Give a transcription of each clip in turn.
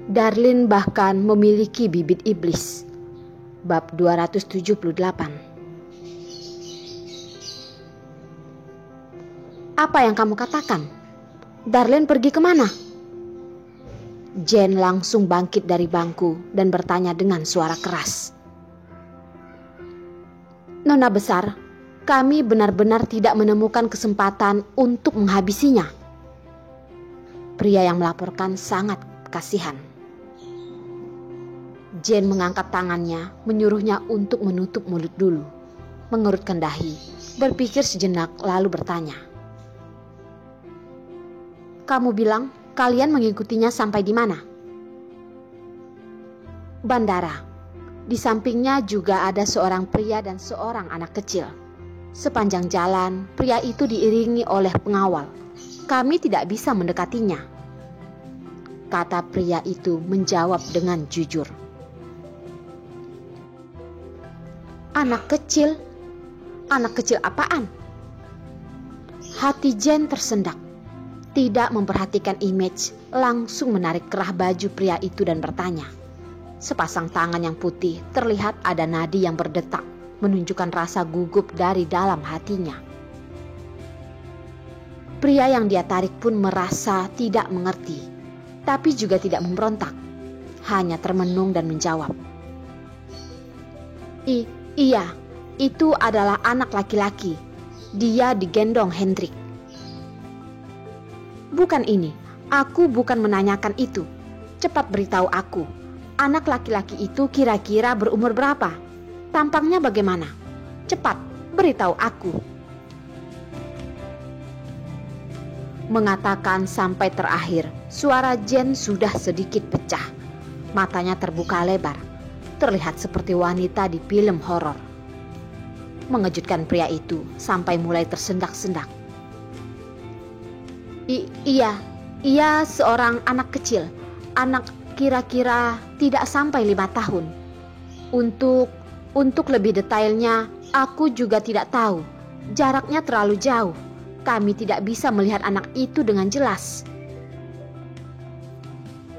Darlin bahkan memiliki bibit iblis. Bab 278. Apa yang kamu katakan? Darlin pergi kemana? Jane langsung bangkit dari bangku dan bertanya dengan suara keras. Nona besar, kami benar-benar tidak menemukan kesempatan untuk menghabisinya. Pria yang melaporkan sangat kasihan. Jane mengangkat tangannya, menyuruhnya untuk menutup mulut dulu, mengerutkan dahi, berpikir sejenak lalu bertanya. Kamu bilang kalian mengikutinya sampai di mana? Bandara. Di sampingnya juga ada seorang pria dan seorang anak kecil. Sepanjang jalan, pria itu diiringi oleh pengawal. Kami tidak bisa mendekatinya. Kata pria itu menjawab dengan jujur. Anak kecil? Anak kecil apaan? Hati Jane tersendak. Tidak memperhatikan image, langsung menarik kerah baju pria itu dan bertanya. Sepasang tangan yang putih terlihat ada nadi yang berdetak, menunjukkan rasa gugup dari dalam hatinya. Pria yang dia tarik pun merasa tidak mengerti, tapi juga tidak memberontak, hanya termenung dan menjawab. Iya, itu adalah anak laki-laki. Dia digendong Hendrik. Bukan ini, aku bukan menanyakan itu. Cepat beritahu aku, anak laki-laki itu kira-kira berumur berapa? Tampangnya bagaimana? Cepat, beritahu aku. Mengatakan sampai terakhir, suara Jane sudah sedikit pecah. Matanya terbuka lebar. Terlihat seperti wanita di film horor. Mengejutkan pria itu sampai mulai tersendak-sendak. Ia seorang anak kecil. Anak kira-kira tidak sampai 5 tahun. Untuk lebih detailnya, aku juga tidak tahu. Jaraknya terlalu jauh. Kami tidak bisa melihat anak itu dengan jelas.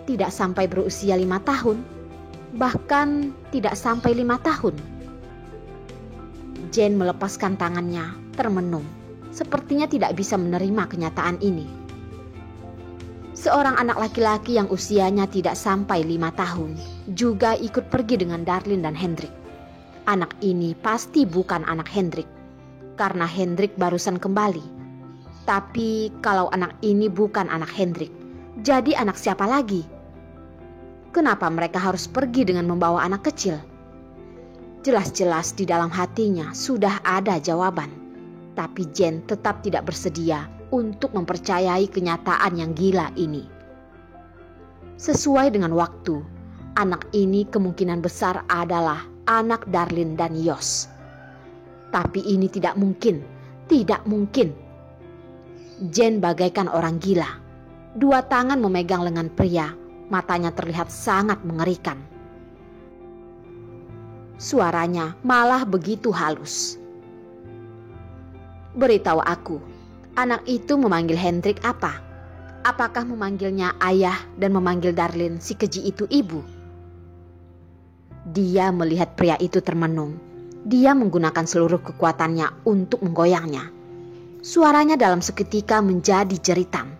Tidak sampai berusia 5 tahun. Bahkan tidak sampai 5 tahun. Jane melepaskan tangannya, termenung. Sepertinya tidak bisa menerima kenyataan ini. Seorang anak laki-laki yang usianya tidak sampai 5 tahun juga ikut pergi dengan Darlin dan Hendrik. Anak ini pasti bukan anak Hendrik, karena Hendrik barusan kembali. Tapi kalau anak ini bukan anak Hendrik, jadi anak siapa lagi? Kenapa mereka harus pergi dengan membawa anak kecil? Jelas-jelas di dalam hatinya sudah ada jawaban. Tapi Jane tetap tidak bersedia untuk mempercayai kenyataan yang gila ini. Sesuai dengan waktu, anak ini kemungkinan besar adalah anak Darlin dan Yos. Tapi ini tidak mungkin, tidak mungkin. Jane bagaikan orang gila. 2 tangan memegang lengan pria. Matanya terlihat sangat mengerikan. Suaranya malah begitu halus. Beritahu aku, anak itu memanggil Hendrik apa? Apakah memanggilnya ayah dan memanggil Darlin si keji itu ibu? Dia melihat pria itu termenung. Dia menggunakan seluruh kekuatannya untuk menggoyangnya. Suaranya dalam seketika menjadi jeritan.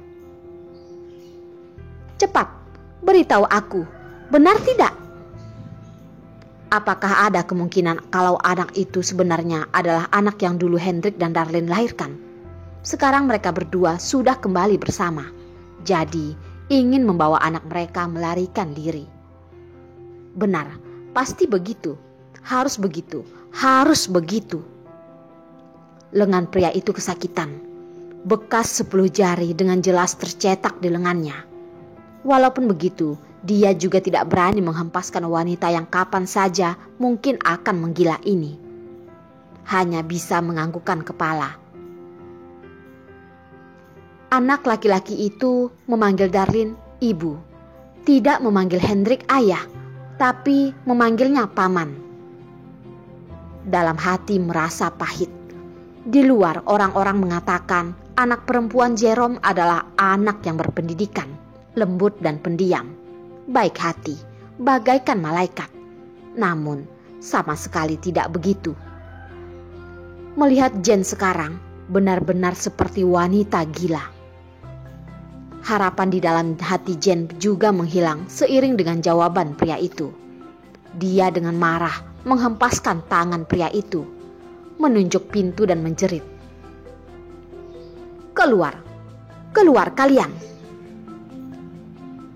Cepat! Beritahu aku, benar tidak? Apakah ada kemungkinan kalau anak itu sebenarnya adalah anak yang dulu Hendrik dan Darlin lahirkan? Sekarang mereka berdua sudah kembali bersama. Jadi ingin membawa anak mereka melarikan diri. Benar, pasti begitu. Harus begitu, harus begitu. Lengan pria itu kesakitan. Bekas 10 jari dengan jelas tercetak di lengannya. Walaupun begitu, dia juga tidak berani menghempaskan wanita yang kapan saja mungkin akan menggila ini. Hanya bisa menganggukkan kepala. Anak laki-laki itu memanggil Darlin ibu. Tidak memanggil Hendrik ayah, tapi memanggilnya paman. Dalam hati merasa pahit. Di luar orang-orang mengatakan anak perempuan Jerome adalah anak yang berpendidikan, lembut dan pendiam. baik hati, bagaikan malaikat. Namun sama sekali tidak begitu. Melihat Jane sekarang benar-benar seperti wanita gila. Harapan di dalam hati Jane juga menghilang seiring dengan jawaban pria itu. Dia dengan marah menghempaskan tangan pria itu, menunjuk pintu dan menjerit, "Keluar, keluar kalian!"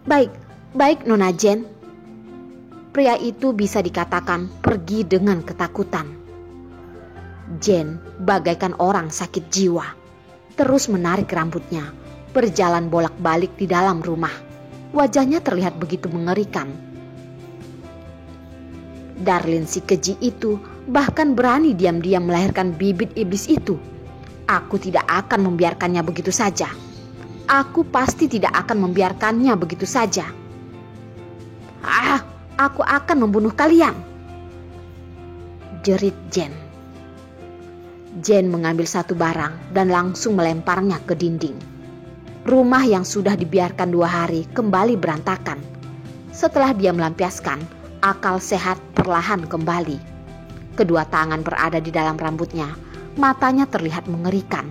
Baik Nona Jane." Pria itu bisa dikatakan pergi dengan ketakutan. Jane bagaikan orang sakit jiwa, terus menarik rambutnya, berjalan bolak-balik di dalam rumah. Wajahnya terlihat begitu mengerikan. Darlin si keji itu bahkan berani diam-diam melahirkan bibit iblis itu. Aku tidak akan membiarkannya begitu saja. Aku pasti tidak akan membiarkannya begitu saja. Aku akan membunuh kalian!" jerit Jane. Jane mengambil satu barang dan langsung melemparnya ke dinding. Rumah yang sudah dibiarkan 2 hari kembali berantakan. Setelah dia melampiaskan, akal sehat perlahan kembali. Kedua tangan berada di dalam rambutnya, matanya terlihat mengerikan.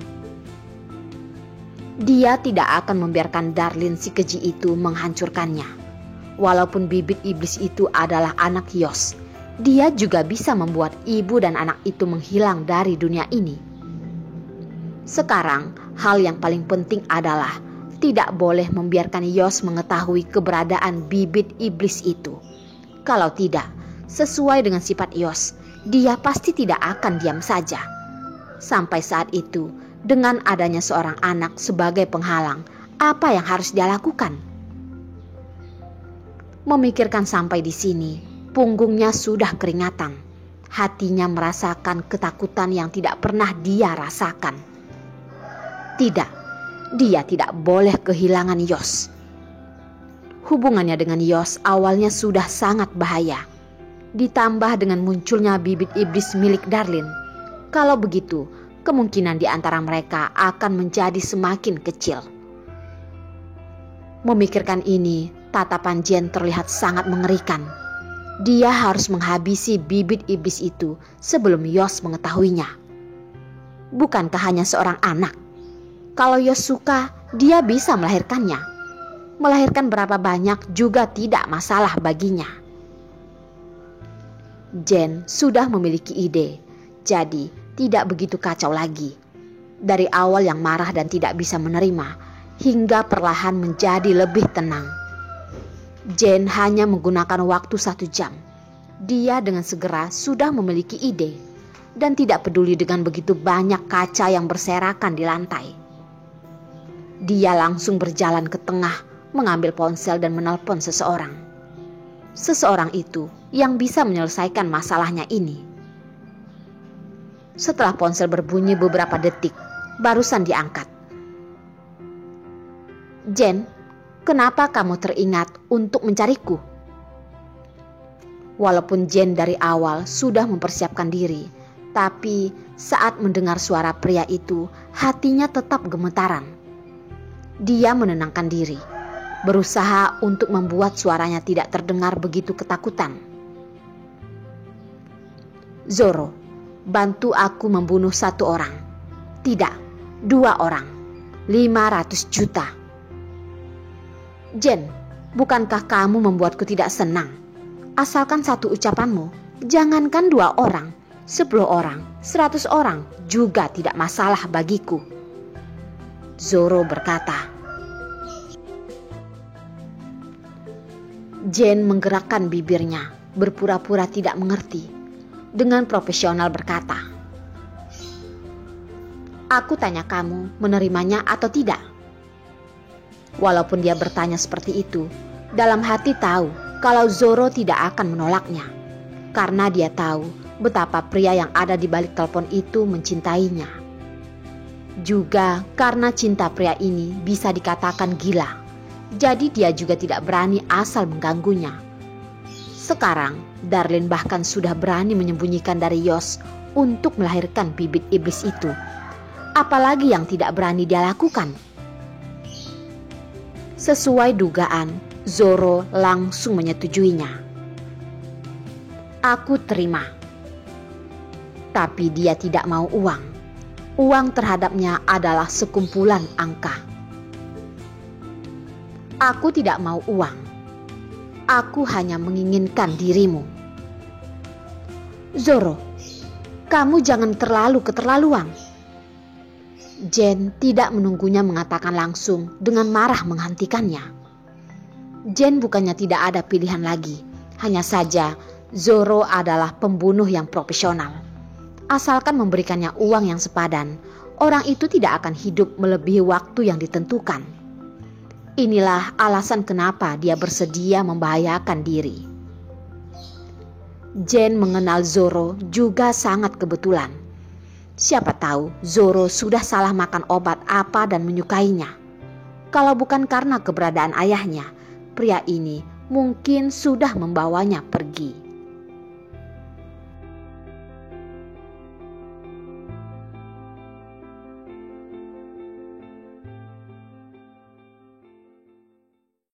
Dia tidak akan membiarkan Darlin si keji itu menghancurkannya. Walaupun bibit iblis itu adalah anak Yos, dia juga bisa membuat ibu dan anak itu menghilang dari dunia ini. Sekarang, hal yang paling penting adalah tidak boleh membiarkan Yos mengetahui keberadaan bibit iblis itu. Kalau tidak, sesuai dengan sifat Yos, dia pasti tidak akan diam saja. Sampai saat itu, dengan adanya seorang anak sebagai penghalang, apa yang harus dia lakukan? Memikirkan sampai di sini, punggungnya sudah keringatan. Hatinya merasakan ketakutan yang tidak pernah dia rasakan. Tidak, dia tidak boleh kehilangan Yos. Hubungannya dengan Yos awalnya sudah sangat bahaya. Ditambah dengan munculnya bibit iblis milik Darlin. Kalau begitu, kemungkinan di antara mereka akan menjadi semakin kecil. Memikirkan ini, tatapan Jane terlihat sangat mengerikan. Dia harus menghabisi bibit iblis itu sebelum Yos mengetahuinya. Bukankah hanya seorang anak? Kalau Yos suka, dia bisa melahirkannya. Melahirkan berapa banyak juga tidak masalah baginya. Jane sudah memiliki ide, jadi tidak begitu kacau lagi. Dari awal yang marah dan tidak bisa menerima, hingga perlahan menjadi lebih tenang. Jane hanya menggunakan waktu 1 jam. Dia dengan segera sudah memiliki ide dan tidak peduli dengan begitu banyak kaca yang berserakan di lantai. Dia langsung berjalan ke tengah, mengambil ponsel dan menelpon seseorang. Seseorang itu yang bisa menyelesaikan masalahnya ini. Setelah ponsel berbunyi beberapa detik, barusan diangkat. "Jane, kenapa kamu teringat untuk mencariku?" Walaupun Jane dari awal sudah mempersiapkan diri, tapi saat mendengar suara pria itu, hatinya tetap gemetaran. Dia menenangkan diri, berusaha untuk membuat suaranya tidak terdengar begitu ketakutan. "Zoro, bantu aku membunuh 1 orang. Tidak, 2 orang. 500 juta. Jane, bukankah kamu membuatku tidak senang? Asalkan 1 ucapanmu, jangankan 2 orang, 10 orang, 100 orang juga tidak masalah bagiku." Zoro berkata. Jane menggerakkan bibirnya, berpura-pura tidak mengerti. Dengan profesional berkata, "Aku tanya kamu menerimanya atau tidak?" Walaupun dia bertanya seperti itu, dalam hati tahu kalau Zoro tidak akan menolaknya. Karena dia tahu betapa pria yang ada di balik telepon itu mencintainya. Juga karena cinta pria ini bisa dikatakan gila. Jadi dia juga tidak berani asal mengganggunya. Sekarang Darlin bahkan sudah berani menyembunyikan dari Yos untuk melahirkan bibit iblis itu. Apalagi yang tidak berani dia lakukan? Sesuai dugaan, Zoro langsung menyetujuinya. Aku terima. Tapi dia tidak mau uang. Uang terhadapnya adalah sekumpulan angka. Aku tidak mau uang. Aku hanya menginginkan dirimu. Zoro, kamu jangan terlalu keterlaluan. Jen tidak menunggunya mengatakan langsung dengan marah menghentikannya. Jen bukannya tidak ada pilihan lagi. Hanya saja Zoro adalah pembunuh yang profesional. Asalkan memberikannya uang yang sepadan, orang itu tidak akan hidup melebihi waktu yang ditentukan. Inilah alasan kenapa dia bersedia membahayakan diri. Jen mengenal Zoro juga sangat kebetulan. Siapa tahu Zoro sudah salah makan obat apa dan menyukainya. Kalau bukan karena keberadaan ayahnya, pria ini mungkin sudah membawanya pergi.